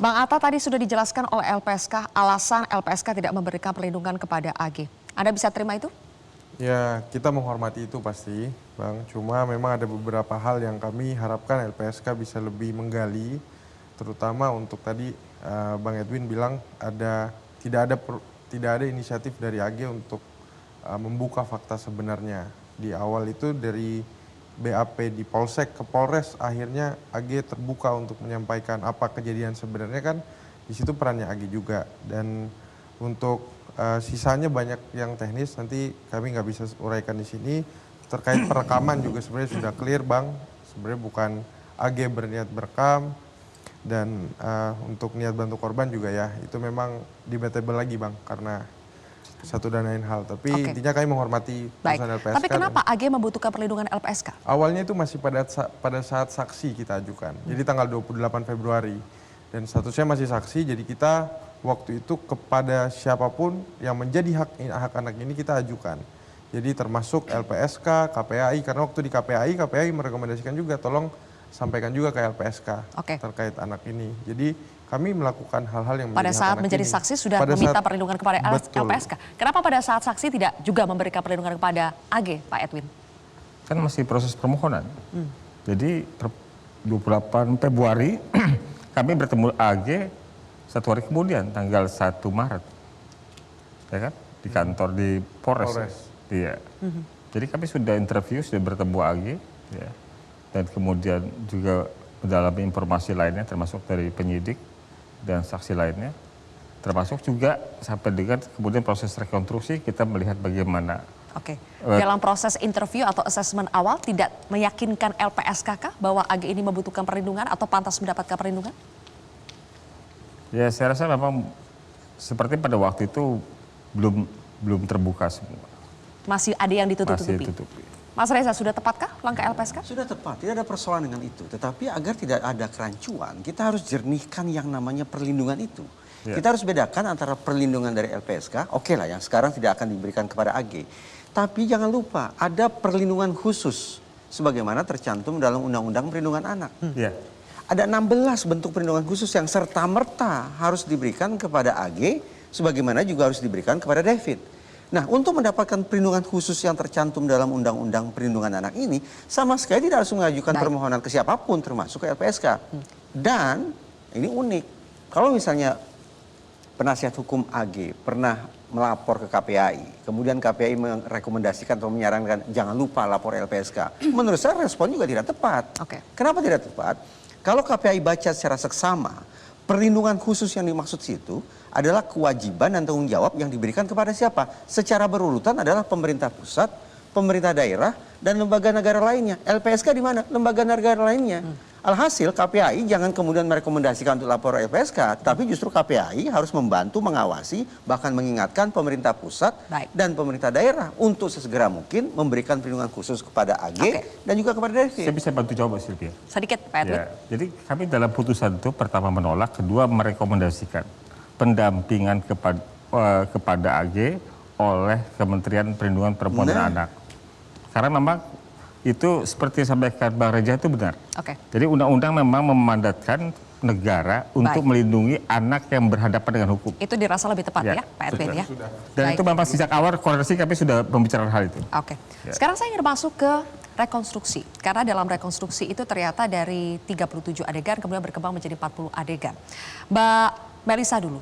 Bang Atta, tadi sudah dijelaskan oleh LPSK, alasan LPSK tidak memberikan perlindungan kepada AG. Anda bisa terima itu? Ya, kita menghormati itu pasti, Bang. Cuma memang ada beberapa hal yang kami harapkan LPSK bisa lebih menggali, terutama untuk tadi Bang Edwin bilang tidak ada inisiatif dari AG untuk membuka fakta sebenarnya. Di awal itu dari BAP di Polsek ke Polres, akhirnya AG terbuka untuk menyampaikan apa kejadian sebenarnya, kan di situ perannya AG juga. Dan untuk sisanya banyak yang teknis, nanti kami nggak bisa uraikan di sini. Terkait perekaman juga sebenarnya sudah clear, Bang. Sebenarnya bukan AG berniat merekam, dan untuk niat bantu korban juga ya, itu memang debatable lagi, Bang, karena satu dan lain hal. Tapi intinya kami menghormati putusan LPSK. Tapi kenapa AG membutuhkan perlindungan LPSK? Awalnya itu masih pada saat saksi kita ajukan. Jadi tanggal 28 Februari. Dan statusnya masih saksi, jadi kita waktu itu kepada siapapun yang menjadi hak anak ini kita ajukan. Jadi termasuk LPSK, KPAI, karena waktu di KPAI merekomendasikan juga tolong sampaikan juga ke LPSK terkait anak ini. Jadi kami melakukan hal-hal yang pada saat menjadi saksi sudah meminta perlindungan kepada LPSK. Kenapa pada saat saksi tidak juga memberikan perlindungan kepada AG, Pak Edwin? Kan masih proses permohonan. Jadi 28 Februari kami bertemu AG 1 hari kemudian, tanggal 1 Maret. Ya kan? Di kantor di Polres. Iya. Jadi kami sudah interview, sudah bertemu AG. Ya. Dan kemudian juga mendalami informasi lainnya, termasuk dari penyidik dan saksi lainnya. Termasuk juga sampai dengan kemudian proses rekonstruksi, kita melihat bagaimana. Dalam proses interview atau asesmen awal tidak meyakinkan LPSK bahwa AG ini membutuhkan perlindungan atau pantas mendapatkan perlindungan? Ya, saya rasa memang seperti pada waktu itu belum terbuka semua. Masih ada yang ditutup-tutupi? Masih ditutupi. Mas Reza, sudah tepatkah langkah LPSK? Sudah tepat, tidak ada persoalan dengan itu. Tetapi agar tidak ada kerancuan, kita harus jernihkan yang namanya perlindungan itu. Kita harus bedakan antara perlindungan dari LPSK, oke lah yang sekarang tidak akan diberikan kepada AG. Tapi jangan lupa, ada perlindungan khusus sebagaimana tercantum dalam Undang-Undang Perlindungan Anak. Ada 16 bentuk perlindungan khusus yang serta-merta harus diberikan kepada AG, sebagaimana juga harus diberikan kepada David. Nah, untuk mendapatkan perlindungan khusus yang tercantum dalam Undang-Undang Perlindungan Anak ini, sama sekali tidak harus mengajukan permohonan ke siapapun, termasuk ke LPSK. Dan ini unik, kalau misalnya penasihat hukum AG pernah melapor ke KPAI, kemudian KPAI merekomendasikan atau menyarankan jangan lupa lapor LPSK. Menurut saya respon juga tidak tepat. Kenapa tidak tepat? Kalau KPAI baca secara seksama, perlindungan khusus yang dimaksud situ adalah kewajiban dan tanggung jawab yang diberikan kepada siapa? Secara berurutan adalah pemerintah pusat, pemerintah daerah, dan lembaga negara lainnya. LPSK di mana? Lembaga negara lainnya. Alhasil KPAI jangan kemudian merekomendasikan untuk lapor LPSK, tapi justru KPAI harus membantu mengawasi, bahkan mengingatkan pemerintah pusat dan pemerintah daerah untuk sesegera mungkin memberikan perlindungan khusus kepada AG dan juga kepada David. Saya bisa bantu jawab, Sylvia. Sedikit, Pak Edwin. Ya, jadi kami dalam putusan itu pertama menolak, kedua merekomendasikan pendampingan kepada AG oleh Kementerian Perlindungan Perempuan dan Anak. Karena memang itu seperti yang disampaikan Bang Reza itu benar. Jadi undang-undang memang memandatkan negara untuk melindungi anak yang berhadapan dengan hukum. Itu dirasa lebih tepat ya, Pak Edwin ya? Dan itu memang sejak awal koordinasi kami sudah membicarakan hal itu. Sekarang saya ingin masuk ke rekonstruksi. Karena dalam rekonstruksi itu ternyata dari 37 adegan kemudian berkembang menjadi 40 adegan. Mbak Melisa dulu,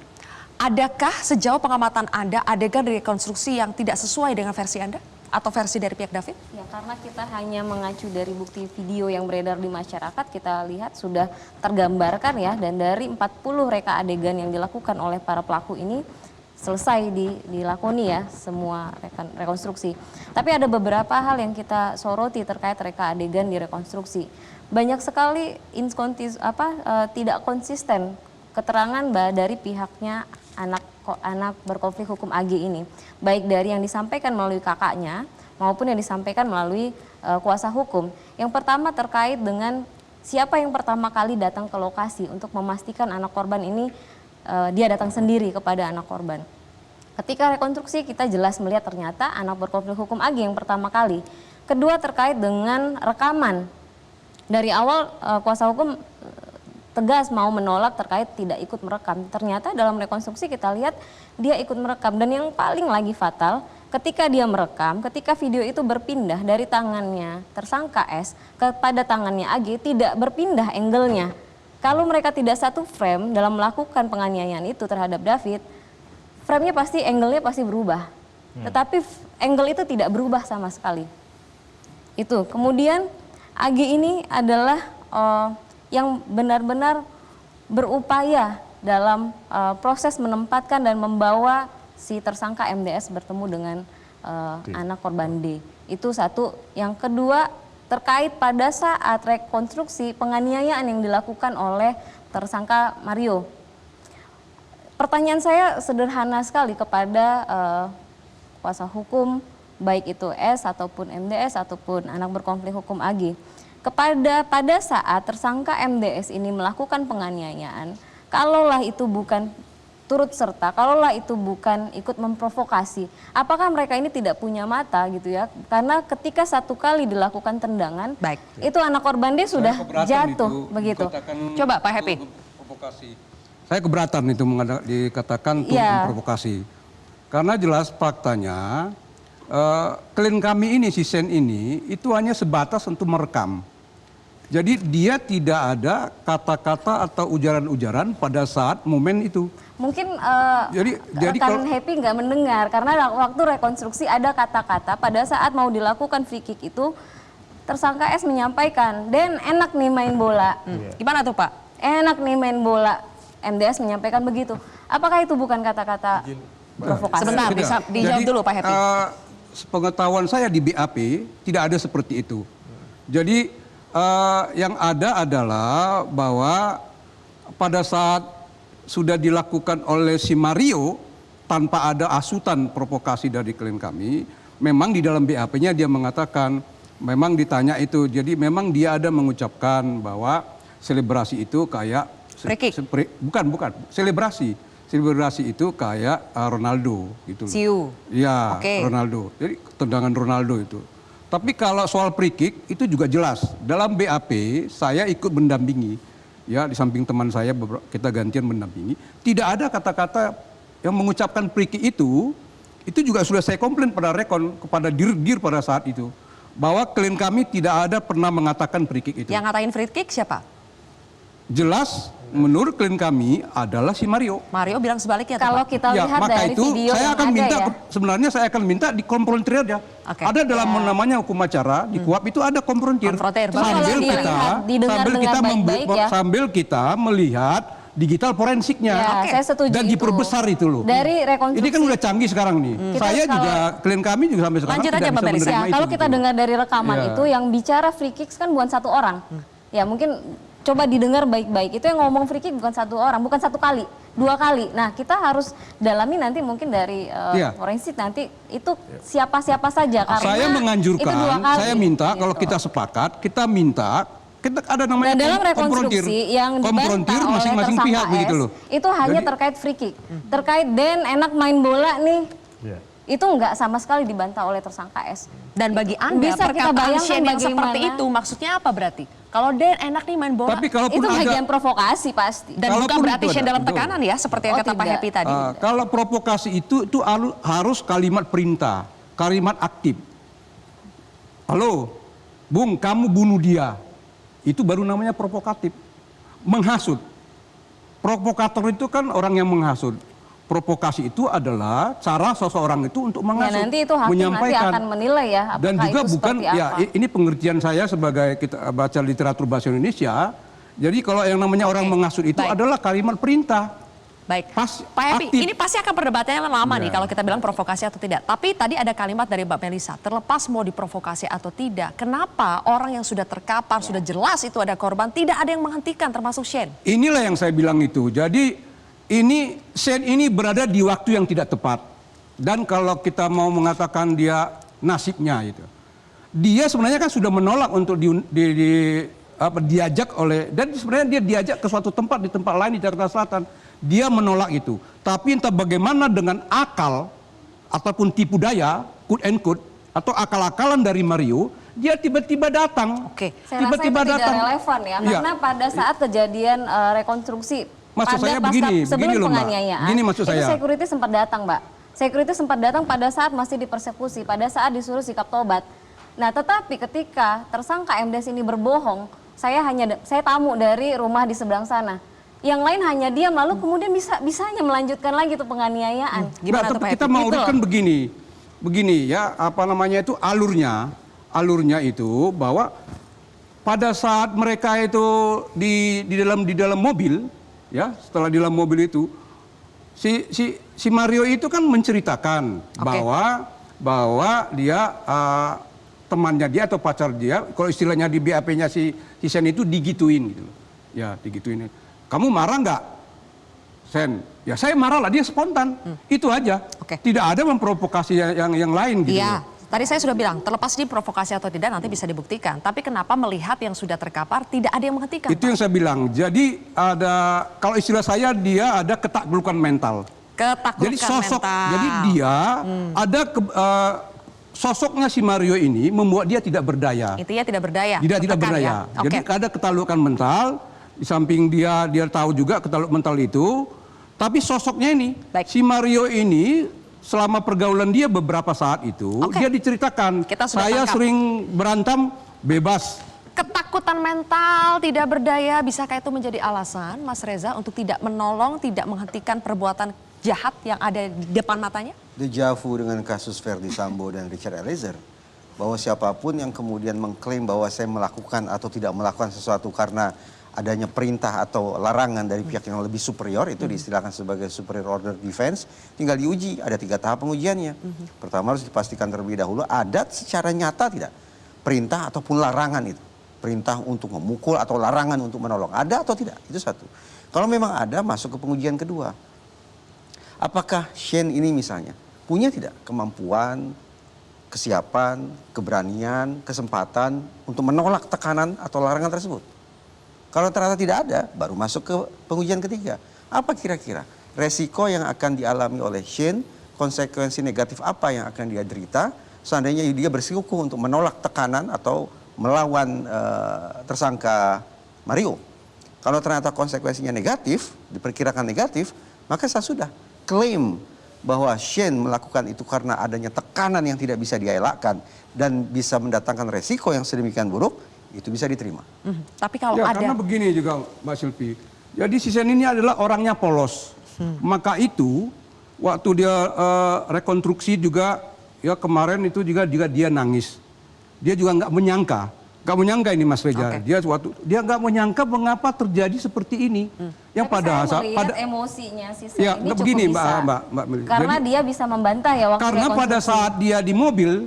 adakah sejauh pengamatan Anda adegan rekonstruksi yang tidak sesuai dengan versi Anda? Atau versi dari pihak David? Ya, karena kita hanya mengacu dari bukti video yang beredar di masyarakat, kita lihat sudah tergambarkan ya, dan dari 40 reka adegan yang dilakukan oleh para pelaku ini selesai dilakoni ya semua rekonstruksi. Tapi ada beberapa hal yang kita soroti terkait reka adegan di rekonstruksi. Banyak sekali tidak konsisten keterangan dari pihaknya anak berkonflik hukum AG ini, baik dari yang disampaikan melalui kakaknya maupun yang disampaikan melalui kuasa hukum. Yang pertama terkait dengan siapa yang pertama kali datang ke lokasi untuk memastikan anak korban ini dia datang sendiri kepada anak korban. Ketika rekonstruksi kita jelas melihat ternyata anak berkonflik hukum AG yang pertama kali. Kedua terkait dengan rekaman. Dari awal kuasa hukum tegas mau menolak terkait tidak ikut merekam. Ternyata dalam rekonstruksi kita lihat dia ikut merekam, dan yang paling lagi fatal ketika dia merekam, ketika video itu berpindah dari tangannya tersangka S kepada tangannya AG, tidak berpindah angle-nya. Kalau mereka tidak satu frame dalam melakukan penganiayaan itu terhadap David, frame-nya pasti, angle-nya pasti berubah. Tetapi angle itu tidak berubah sama sekali. Itu. Kemudian AG ini adalah yang benar-benar berupaya dalam proses menempatkan dan membawa si tersangka MDS bertemu dengan anak korban D. Itu satu. Yang kedua, terkait pada saat rekonstruksi penganiayaan yang dilakukan oleh tersangka Mario. Pertanyaan saya sederhana sekali kepada kuasa hukum, baik itu S ataupun MDS ataupun anak berkonflik hukum AG. Pada saat tersangka MDS ini melakukan penganiayaan, kalaulah itu bukan turut serta, kalaulah itu bukan ikut memprovokasi, apakah mereka ini tidak punya mata gitu ya? Karena ketika satu kali dilakukan tendangan, Baik. itu anak korban dia sudah jatuh begitu. Coba Pak Happy. Provokasi. Saya keberatan itu dikatakan turut Iya. memprovokasi. Karena jelas faktanya klien kami ini, si Sen ini, itu hanya sebatas untuk merekam. Jadi dia tidak ada kata-kata atau ujaran-ujaran pada saat momen itu. Mungkin Jadi rekan kalau- Happy nggak mendengar karena waktu rekonstruksi ada kata-kata pada saat mau dilakukan free kick itu tersangka S menyampaikan, "Den, enak nih main bola." Gimana tuh Pak? Enak nih main bola. MDS menyampaikan begitu. Apakah itu bukan kata-kata provokasi? Sebentar, Tidak. bisa dijawab Jadi, dulu Pak Happy. Sepengetahuan saya di BAP tidak ada seperti itu. Jadi yang ada adalah bahwa pada saat sudah dilakukan oleh si Mario tanpa ada asutan provokasi dari klien kami, memang di dalam BAP-nya dia mengatakan, memang ditanya itu, jadi memang dia ada mengucapkan bahwa selebrasi itu kayak Free kick? bukan selebrasi itu kayak Ronaldo gitu loh. Siu. Iya, Oke. Ronaldo. Jadi tendangan Ronaldo itu. Tapi kalau soal free kick itu juga jelas. Dalam BAP saya ikut mendampingi. Ya, di samping teman saya kita gantian mendampingi. Tidak ada kata-kata yang mengucapkan free kick itu juga sudah saya komplain pada rekon kepada dir pada saat itu. Bahwa klien kami tidak ada pernah mengatakan free kick itu. Yang ngatain free kick siapa? Jelas menurut klien kami adalah si Mario. Mario bilang sebaliknya tuh, Kalau Pak. kita lihat maka dari itu video saya yang akan ada minta ya. sebenarnya saya akan minta dikonfrontir aja. Oke. Ada dalam namanya hukum acara di KUHP itu ada konfrontir. Konfrontir, Cuma kalau didengar baik-baik ya. sambil kita melihat digital forensiknya. Ya, Oke. saya setuju Dan itu. diperbesar itu loh. Dari rekonstruksi. Ini kan udah canggih sekarang nih. Kita Saya kalau- juga klien kami juga sampai sekarang Lanjut tidak aja, Mbak bisa Melisa. menerima Ya, itu. kalau kita gitu. dengar dari rekaman Iya. itu yang bicara free kick kan bukan satu orang. Ya mungkin coba didengar baik-baik. Itu yang ngomong free kick bukan satu orang, bukan satu kali, 2 kali. Nah kita harus dalami nanti mungkin dari Iya. forensik nanti itu siapa-siapa saja karena Saya itu 2 menganjurkan, kali, saya minta gitu. kalau kita sepakat, kita minta kita ada namanya Dan dalam konfrontir. rekonstruksi yang Konfrontir dibantah oleh masing-masing tersangka pihak S, begitu loh. itu hanya Jadi- terkait free kick. Terkait Den enak main bola nih, itu nggak sama sekali dibantah oleh tersangka S. Dan bagi Anda Bisa kita perkataan bayangkan Shane yang seperti bagaimana- itu maksudnya apa berarti? Kalau Den enak nih main bola, Tapi kalaupun Itu ada bagian provokasi pasti. dan bukan kalaupun berarti itu Shane ada, dalam betul. tekanan ya, seperti yang Oh, kata Pak tidak. Happy tadi. kalau provokasi itu harus kalimat perintah, kalimat aktif. Halo, Bung, kamu bunuh dia. Itu baru namanya provokatif. Menghasut. Provokator itu kan orang yang menghasut. Provokasi itu adalah cara seseorang itu untuk Ya menghasut, nanti itu hakim nanti akan menilai ya apakah dan juga itu bukan seperti ya apa. ini pengertian saya sebagai kita baca literatur bahasa Indonesia. Jadi kalau yang namanya orang menghasut itu Baik. adalah kalimat perintah. Baik, Pas- Pak Happy, aktif. ini pasti akan perdebatannya lama nih Ya. kalau kita bilang provokasi atau tidak. Tapi tadi ada kalimat dari Mbak Melisa, terlepas mau diprovokasi atau tidak, kenapa orang yang sudah terkapar, sudah jelas itu ada korban, tidak ada yang menghentikan termasuk Shane? Inilah yang saya bilang itu. Jadi ini Shane ini berada di waktu yang tidak tepat. Dan kalau kita mau mengatakan dia nasibnya itu. Dia sebenarnya kan sudah menolak untuk diajak oleh, dan sebenarnya dia diajak ke suatu tempat di tempat lain di Jakarta Selatan. Dia menolak itu. Tapi entah bagaimana dengan akal ataupun tipu daya, quote and quote, atau akal-akalan dari Mario, dia tiba-tiba datang. Oke. Saya rasa itu tidak relevan ya, Iya. karena pada saat kejadian rekonstruksi Maksud pada saya begini sebelum loh, Mbak. penganiayaan, Gini maksud itu saya. security sempat datang, Mbak. Security sempat datang pada saat masih dipersekusi, pada saat disuruh sikap tobat. Nah, tetapi ketika tersangka MDS ini berbohong, saya tamu dari rumah di seberang sana. Yang lain hanya diam, lalu kemudian bisanya melanjutkan lagi tuh penganiayaan. Gimana tuh, tapi Pak kita Happy? mau Gitu. urutkan begini ya, apa namanya itu alurnya itu bahwa pada saat mereka itu di dalam mobil, ya setelah di dalam mobil itu si Mario itu kan menceritakan bahwa dia temannya dia atau pacar dia, kalau istilahnya di BAP-nya si Sen itu digituin gitu, ya digituin. Kamu marah nggak, Sen? Ya saya marah lah, dia spontan. Itu aja. Oke. Tidak ada memprovokasi yang lain gitu. Iya, tadi saya sudah bilang, terlepas di provokasi atau tidak nanti bisa dibuktikan. Tapi kenapa melihat yang sudah terkapar tidak ada yang menghentikan? Itu yang saya bilang. Jadi ada, kalau istilah saya dia ada ketaklukan mental. Ketaklukan Jadi sosok, mental. jadi dia ada sosoknya si Mario ini membuat dia tidak berdaya. Intinya tidak berdaya. Tidak tertekan berdaya. ya? Jadi Oke. ada ketaklukan mental. Di samping dia tahu juga ketaklukan mental itu. Tapi sosoknya ini, Baik. si Mario ini selama pergaulan dia beberapa saat itu, Oke. dia diceritakan, Kita sudah saya tangkap. sering berantem bebas. Ketakutan mental, tidak berdaya, bisakah itu menjadi alasan Mas Reza untuk tidak menolong, tidak menghentikan perbuatan jahat yang ada di depan matanya? Dejavu dengan kasus Verdi Sambo dan Richard Eliezer, bahwa siapapun yang kemudian mengklaim bahwa saya melakukan atau tidak melakukan sesuatu karena adanya perintah atau larangan dari pihak yang lebih superior, itu diistilahkan sebagai superior order defense, tinggal diuji. Ada 3 tahap pengujiannya. Pertama harus dipastikan terlebih dahulu ada secara nyata tidak perintah ataupun larangan itu. Perintah untuk memukul atau larangan untuk menolong. Ada atau tidak? Itu satu. Kalau memang ada, masuk ke pengujian kedua. Apakah Shane ini misalnya punya tidak kemampuan, kesiapan, keberanian, kesempatan untuk menolak tekanan atau larangan tersebut? Kalau ternyata tidak ada, baru masuk ke pengujian ketiga. Apa kira-kira resiko yang akan dialami oleh Shane, konsekuensi negatif apa yang akan dia derita seandainya dia bersikukuh untuk menolak tekanan atau melawan tersangka Mario. Kalau ternyata konsekuensinya negatif, diperkirakan negatif, maka saya sudah klaim bahwa Shane melakukan itu karena adanya tekanan yang tidak bisa dielakkan dan bisa mendatangkan resiko yang sedemikian buruk, itu bisa diterima. Tapi kalau Ya, ada... karena begini juga Mbak Silvi. Jadi si Sen ini adalah orangnya polos. Maka itu waktu dia rekonstruksi juga ya kemarin itu juga dia nangis. Dia juga nggak menyangka ini Mas Reza. Oke. Dia nggak menyangka mengapa terjadi seperti ini. Yang Tapi pada saya melihat emosinya si Sen ya ini cukup begini bisa. Mbak Meli. Karena Jadi, dia bisa membantah ya waktu karena pada rekonstruksi. saat dia di mobil,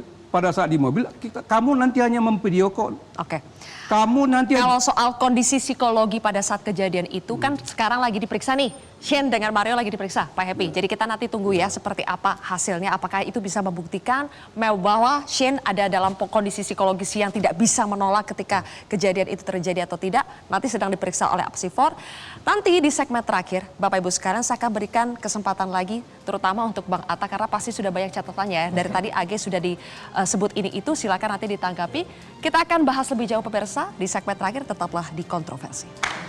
kamu nanti hanya memvideo call. Oke. Kamu nanti Kalau soal kondisi psikologi pada saat kejadian itu kan sekarang lagi diperiksa nih. Shane dengan Mario lagi diperiksa, Pak Happy. Jadi kita nanti tunggu ya seperti apa hasilnya. Apakah itu bisa membuktikan bahwa Shane ada dalam kondisi psikologis yang tidak bisa menolak ketika kejadian itu terjadi atau tidak. Nanti sedang diperiksa oleh Apsifor. Nanti di segmen terakhir, Bapak Ibu sekalian saya akan berikan kesempatan lagi terutama untuk Bang Atta karena pasti sudah banyak catatannya ya. Dari tadi AG sudah disebut ini itu, silakan nanti ditanggapi. Kita akan bahas lebih jauh pemirsa di segmen terakhir, tetaplah di Kontroversi.